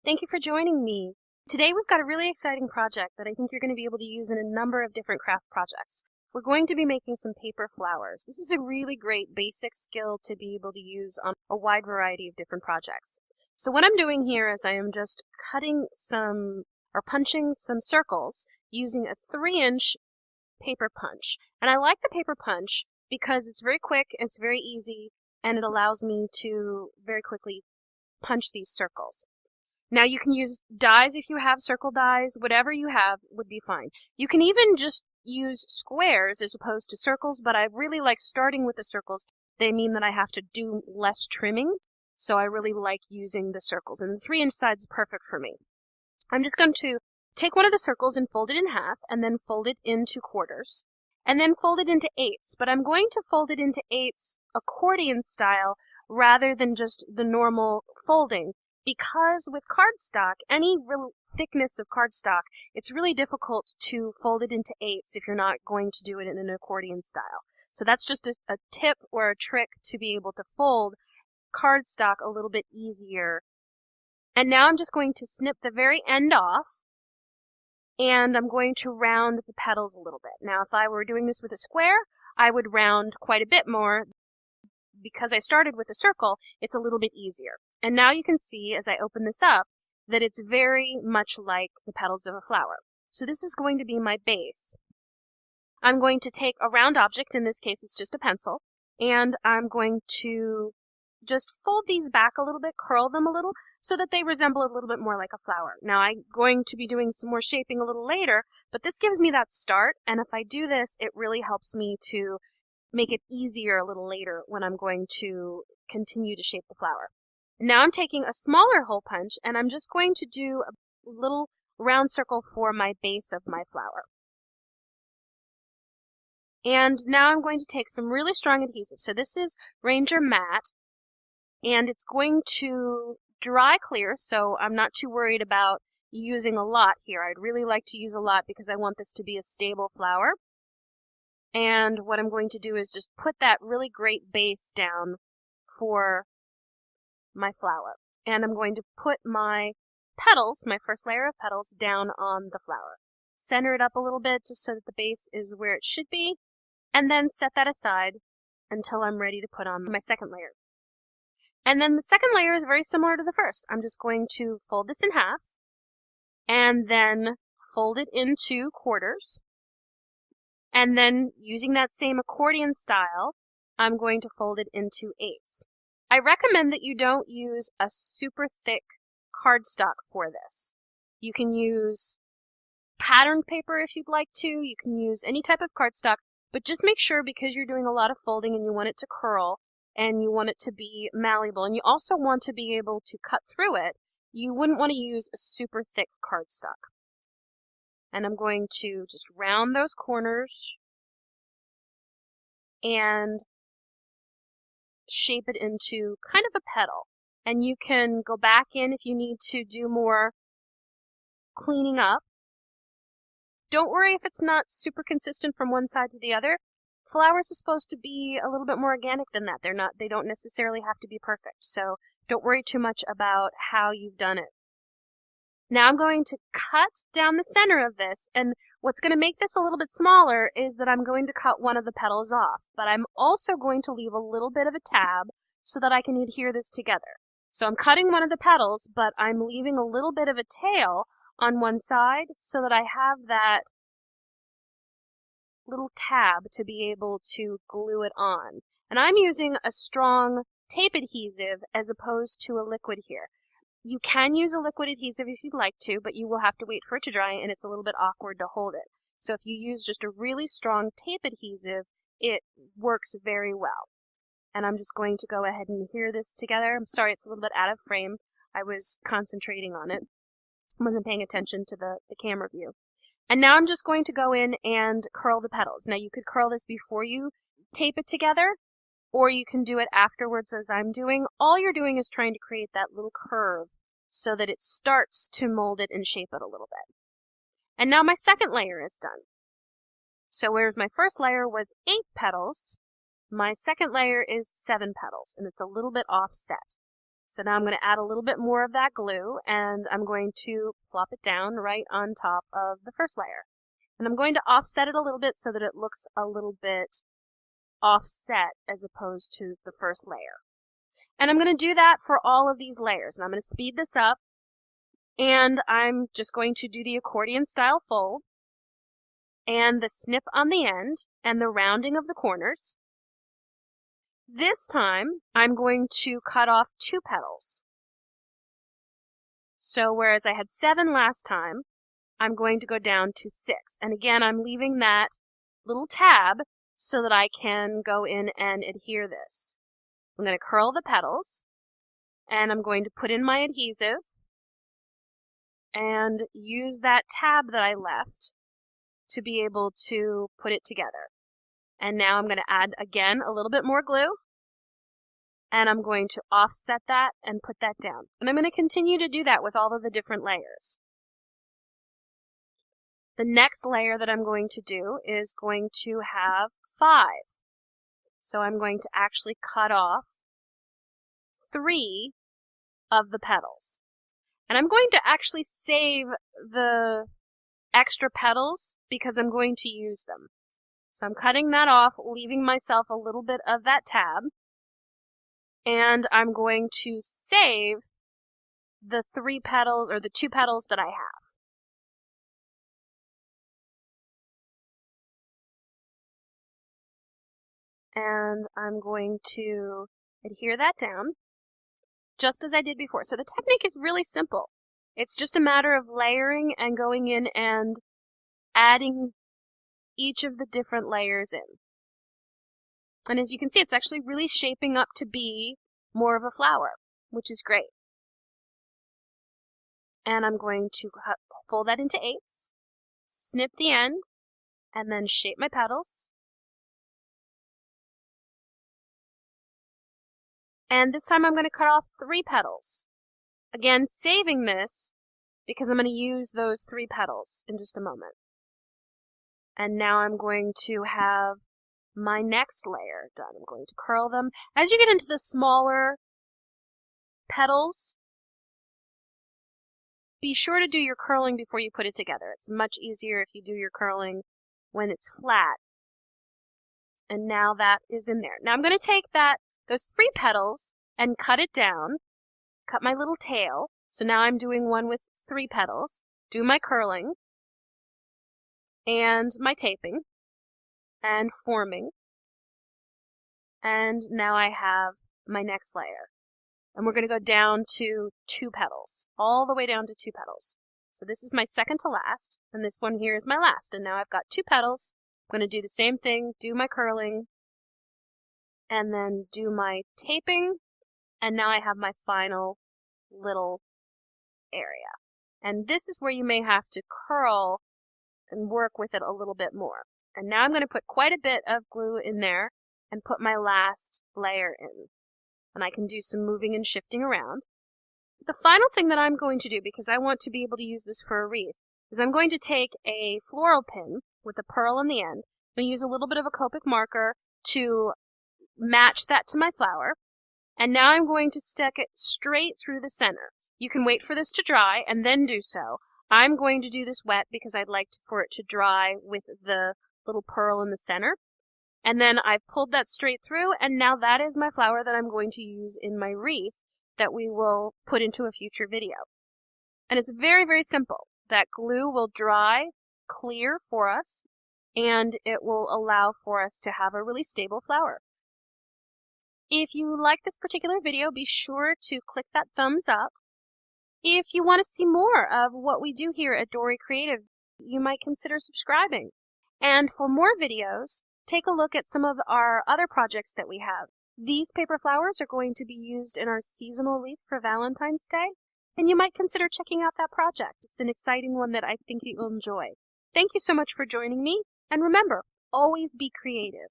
Thank you for joining me. Today we've got a really exciting project that I think you're going to be able to use in a number of different craft projects. We're going to be making some paper flowers. This is a really great basic skill to be able to use on a wide variety of different projects. So what I'm doing here is I am just punching some circles using a 3-inch paper punch. And I like the paper punch because it's very quick, it's very easy, and it allows me to very quickly punch these circles. Now you can use dies if you have circle dies, whatever you have would be fine. You can even just use squares as opposed to circles, but I really like starting with the circles. They mean that I have to do less trimming, so I really like using the circles, and the 3-inch side is perfect for me. I'm just going to take one of the circles and fold it in half, and then fold it into quarters, and then fold it into eighths, but I'm going to fold it into eighths accordion style rather than just the normal folding. Because with cardstock, any real thickness of cardstock, it's really difficult to fold it into eighths if you're not going to do it in an accordion style. So that's just a tip or a trick to be able to fold cardstock a little bit easier. And now I'm just going to snip the very end off, and I'm going to round the petals a little bit. Now if I were doing this with a square, I would round quite a bit more. Because I started with a circle, it's a little bit easier. And now you can see, as I open this up, that it's very much like the petals of a flower. So this is going to be my base. I'm going to take a round object, in this case it's just a pencil, and I'm going to just fold these back a little bit, curl them a little, so that they resemble a little bit more like a flower. Now I'm going to be doing some more shaping a little later, but this gives me that start, and if I do this, it really helps me to make it easier a little later when I'm going to continue to shape the flower. Now I'm taking a smaller hole punch, and I'm just going to do a little round circle for my base of my flower. And now I'm going to take some really strong adhesive. So this is Ranger Matte, and it's going to dry clear, so I'm not too worried about using a lot here. I'd really like to use a lot because I want this to be a stable flower. And what I'm going to do is just put that really great base down for my flower. And I'm going to put my petals, my first layer of petals, down on the flower. Center it up a little bit just so that the base is where it should be, and then set that aside until I'm ready to put on my second layer. And then the second layer is very similar to the first. I'm just going to fold this in half, and then fold it into quarters. And then, using that same accordion style, I'm going to fold it into eighths. I recommend that you don't use a super thick cardstock for this. You can use patterned paper if you'd like to. You can use any type of cardstock, but just make sure, because you're doing a lot of folding and you want it to curl and you want it to be malleable and you also want to be able to cut through it, you wouldn't want to use a super thick cardstock. And I'm going to just round those corners and shape it into kind of a petal. And you can go back in if you need to do more cleaning up. Don't worry if it's not super consistent from one side to the other. Flowers are supposed to be a little bit more organic than that. They don't necessarily have to be perfect. So don't worry too much about how you've done it. Now I'm going to cut down the center of this, and what's going to make this a little bit smaller is that I'm going to cut one of the petals off, but I'm also going to leave a little bit of a tab so that I can adhere this together. So I'm cutting one of the petals, but I'm leaving a little bit of a tail on one side so that I have that little tab to be able to glue it on. And I'm using a strong tape adhesive as opposed to a liquid here. You can use a liquid adhesive if you'd like to, but you will have to wait for it to dry, and it's a little bit awkward to hold it. So if you use just a really strong tape adhesive, it works very well. And I'm just going to go ahead and adhere this together. I'm sorry it's a little bit out of frame. I was concentrating on it. I wasn't paying attention to the camera view. And now I'm just going to go in and curl the petals. Now you could curl this before you tape it together, or you can do it afterwards as I'm doing. All you're doing is trying to create that little curve so that it starts to mold it and shape it a little bit. And now my second layer is done. So whereas my first layer was 8 petals, my second layer is 7 petals, and it's a little bit offset. So now I'm going to add a little bit more of that glue, and I'm going to plop it down right on top of the first layer. And I'm going to offset it a little bit so that it looks a little bit offset as opposed to the first layer. And I'm going to do that for all of these layers. And I'm going to speed this up, and I'm just going to do the accordion style fold and the snip on the end and the rounding of the corners. This time, I'm going to cut off 2 petals. So whereas I had 7 last time, I'm going to go down to 6. And again, I'm leaving that little tab so that I can go in and adhere this. I'm going to curl the petals, and I'm going to put in my adhesive and use that tab that I left to be able to put it together. And now I'm going to add, again, a little bit more glue, and I'm going to offset that and put that down. And I'm going to continue to do that with all of the different layers. The next layer that I'm going to do is going to have 5. So I'm going to actually cut off 3 of the petals. And I'm going to actually save the extra petals because I'm going to use them. So I'm cutting that off, leaving myself a little bit of that tab. And I'm going to save the 3 petals, or the 2 petals that I have. And I'm going to adhere that down, just as I did before. So the technique is really simple. It's just a matter of layering and going in and adding each of the different layers in. And as you can see, it's actually really shaping up to be more of a flower, which is great. And I'm going to fold that into 8s, snip the end, and then shape my petals. And this time I'm going to cut off 3 petals. Again, saving this because I'm going to use those 3 petals in just a moment. And now I'm going to have my next layer done. I'm going to curl them. As you get into the smaller petals, be sure to do your curling before you put it together. It's much easier if you do your curling when it's flat. And now that is in there. Now I'm going to take those 3 petals and cut it down, cut my little tail. So now I'm doing one with 3 petals, do my curling and my taping and forming. And now I have my next layer. And we're going to go down to 2 petals, all the way down to 2 petals. So this is my second to last, and this one here is my last. And now I've got 2 petals. I'm going to do the same thing, do my curling, and then do my taping, and now I have my final little area. And this is where you may have to curl and work with it a little bit more. And now I'm going to put quite a bit of glue in there and put my last layer in. And I can do some moving and shifting around. The final thing that I'm going to do, because I want to be able to use this for a wreath, is I'm going to take a floral pin with a pearl on the end. I'm going to use a little bit of a Copic marker to match that to my flower. And now I'm going to stick it straight through the center. You can wait for this to dry and then do so. I'm going to do this wet because I'd like for it to dry with the little pearl in the center. And then I've pulled that straight through, and now that is my flower that I'm going to use in my wreath that we will put into a future video. And it's very, very simple. That glue will dry clear for us, and it will allow for us to have a really stable flower. If you like this particular video, be sure to click that thumbs up. If you want to see more of what we do here at Dory Creative, you might consider subscribing. And for more videos, take a look at some of our other projects that we have. These paper flowers are going to be used in our seasonal wreath for Valentine's Day, and you might consider checking out that project. It's an exciting one that I think you'll enjoy. Thank you so much for joining me, and remember, always be creative.